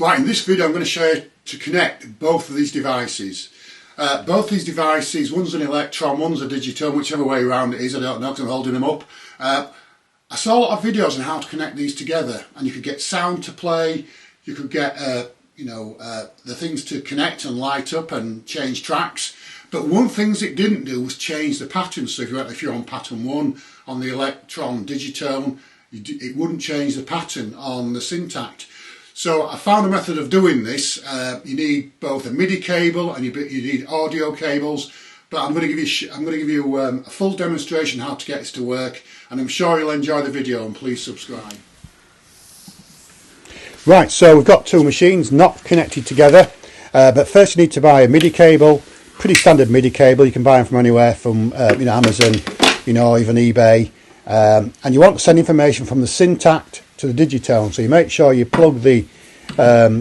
Right, in this video I'm going to show you to connect both of these devices. Both these devices, one's an Elektron, one's a Digitone, whichever way around it is, I don't know because I'm holding them up. I saw a lot of videos on how to connect these together, and you could get sound to play, you could get the things to connect and light up and change tracks. But one thing it didn't do was change the pattern. So if you're on pattern 1 on the Elektron Digitone, it wouldn't change the pattern on the Syntakt. So I found a method of doing this. You need both a MIDI cable and you need audio cables. But I'm going to give you a full demonstration how to get this to work, and I'm sure you'll enjoy the video, and please subscribe. Right, so we've got two machines not connected together, but first you need to buy a MIDI cable, pretty standard MIDI cable. You can buy them from anywhere, from Amazon, even eBay, and you want to send information from the Syntakt to the Digitone. So you make sure you plug the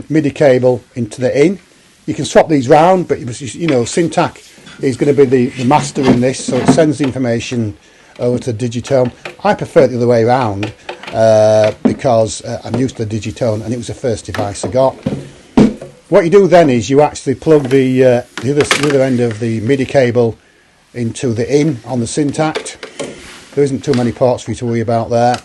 MIDI cable into the in. You can swap these round, but Syntakt is going to be the master in this, so it sends the information over to the Digitone. I prefer it the other way around because I'm used to the Digitone and it was the first device I got. What you do then is you actually plug the other end of the MIDI cable into the in on the Syntakt. There isn't too many ports for you to worry about there.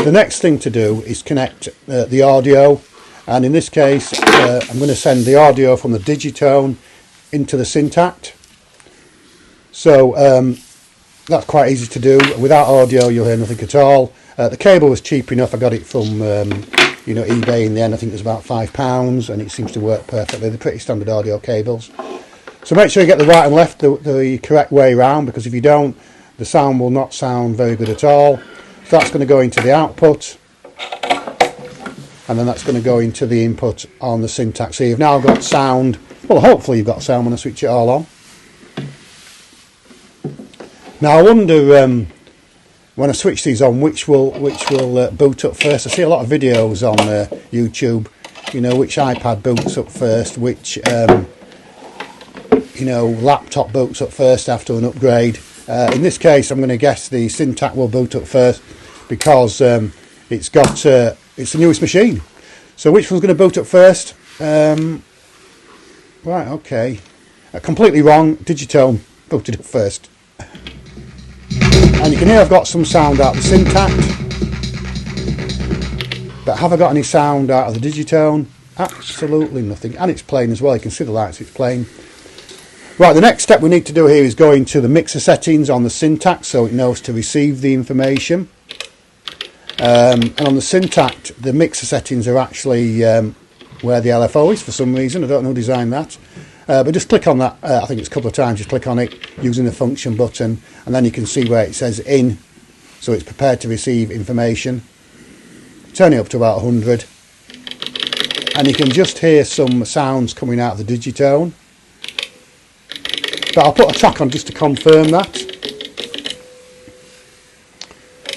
The next thing to do is connect the audio, and in this case I'm going to send the audio from the Digitone into the Syntakt. So that's quite easy to do. Without audio you'll hear nothing at all. The cable was cheap enough. I got it from eBay in the end. I think it was about £5, and it seems to work perfectly. They're pretty standard audio cables. So make sure you get the right and left the correct way round, because if you don't, the sound will not sound very good at all. So that's going to go into the output, and then that's going to go into the input on the Syntakt. So you've now got sound. Well, hopefully you've got sound when I switch it all on. Now I wonder when I switch these on which will boot up first. I see a lot of videos on YouTube, which iPad boots up first, which laptop boots up first after an upgrade. In this case I'm going to guess the Syntakt will boot up first, because it's the newest machine. So which one's going to boot up first? Right, okay. Completely wrong. Digitone booted up first. And you can hear I've got some sound out of the Syntakt. But have I got any sound out of the Digitone? Absolutely nothing. And it's playing as well. You can see the lights, it's playing. Right, the next step we need to do here is go into the mixer settings on the Syntakt, so it knows to receive the information. And on the Syntakt, the mixer settings are actually where the LFO is for some reason. I don't know who designed that. But just click on that, I think it's a couple of times, just click on it using the function button, and then you can see where it says in, so it's prepared to receive information. Turn it up to about 100, and you can just hear some sounds coming out of the Digitone. But I'll put a track on just to confirm that.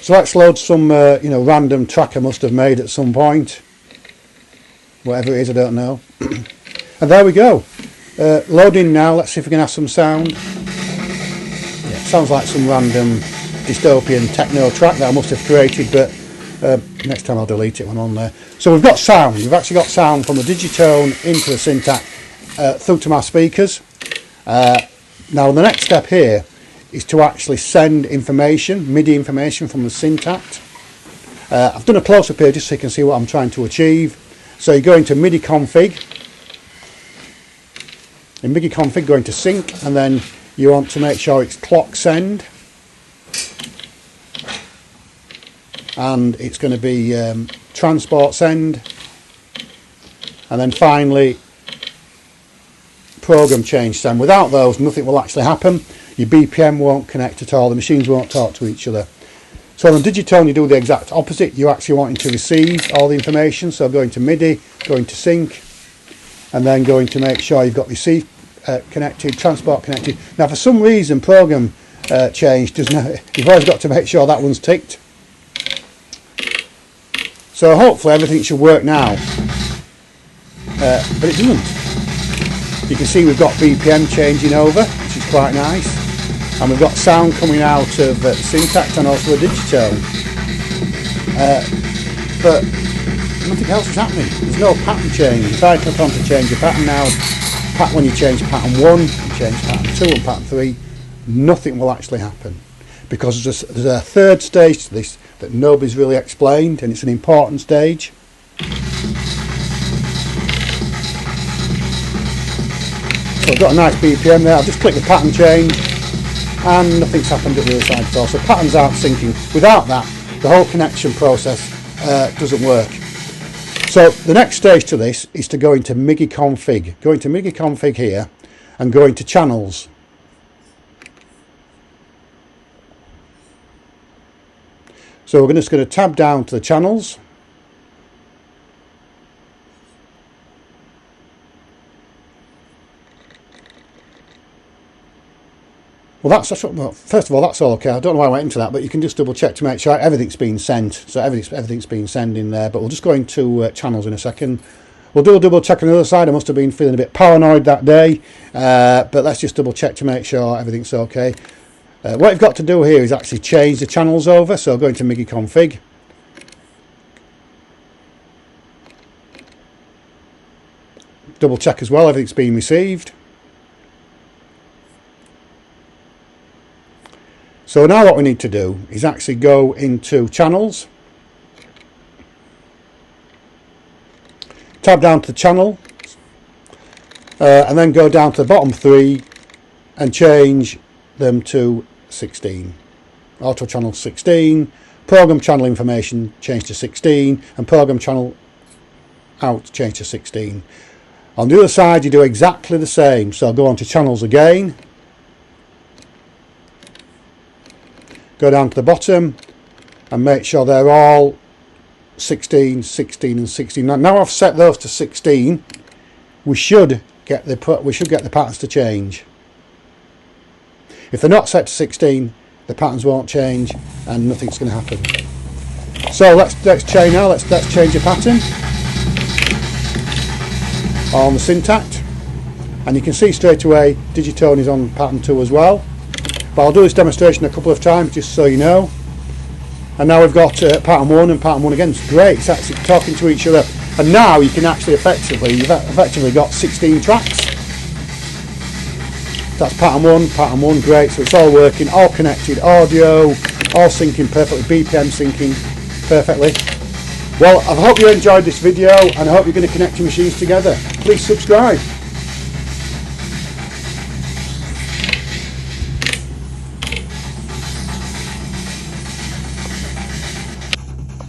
So let's load some random track I must have made at some point. Whatever it is, I don't know. And there we go. Loading now. Let's see if we can have some sound. Yeah, sounds like some random dystopian techno track that I must have created, but next time I'll delete it when I'm on there. So we've got sound. We've actually got sound from the Digitone into the Syntakt through to my speakers. Now the next step here is to actually send information, MIDI information from the Syntakt. I've done a close-up here just so you can see what I'm trying to achieve. So you go into Migy Config. In Migy Config, go into Sync, and then you want to make sure it's clock send. And it's going to be transport send. And then finally, program change send. Without those, nothing will actually happen. Your BPM won't connect at all. The machines won't talk to each other. So on the Digitone you do the exact opposite. You actually wanting to receive all the information. So going to MIDI, going to sync, and then going to make sure you've got receive connected, transport connected. Now for some reason program change doesn't. You've always got to make sure that one's ticked. So hopefully everything should work now, but it doesn't. You can see we've got BPM changing over, which is quite nice. And we've got sound coming out of Syntakt and also a Digitone. But nothing else is happening. There's no pattern change. If I click on to change a pattern now, when you change pattern 1, you change pattern 2 and pattern 3, nothing will actually happen. Because there's a third stage to this that nobody's really explained, and it's an important stage. So I've got a nice BPM there. I've just clicked the pattern change and nothing's happened at the other side at all. So patterns aren't syncing. Without that, the whole connection process doesn't work. So the next stage to this is to go into Migy Config. Go into Migy Config here and go into channels. So we're just going to tab down to the channels. Well, first of all, that's all okay. I don't know why I went into that, but you can just double check to make sure everything's been sent. So everything's been sent in there. But we'll just go into channels in a second. We'll do a double check on the other side. I must have been feeling a bit paranoid that day, but let's just double check to make sure everything's okay. What you've got to do here is actually change the channels over. So go into Migy Config. Double check as well, everything's been received. So now what we need to do is actually go into channels, tab down to the channel, and then go down to the bottom 3 and change them to 16. Auto channel 16, program channel information change to 16, and program channel out change to 16. On the other side you do exactly the same. So go on to channels again. Go down to the bottom and make sure they're all 16, 16 and 16. Now I've set those to 16, we should get the patterns to change. If they're not set to 16, the patterns won't change and nothing's going to happen. So let's change now. Let's change a pattern on the Syntakt, and you can see straight away Digitone is on pattern 2 as well. But I'll do this demonstration a couple of times just so you know. And now we've got pattern 1 and pattern 1 again. It's great, it's actually talking to each other. And now you can actually you've effectively got 16 tracks. That's pattern 1, great. So it's all working, all connected, audio, all syncing perfectly, BPM syncing perfectly. Well, I hope you enjoyed this video and I hope you're going to connect your machines together. Please subscribe.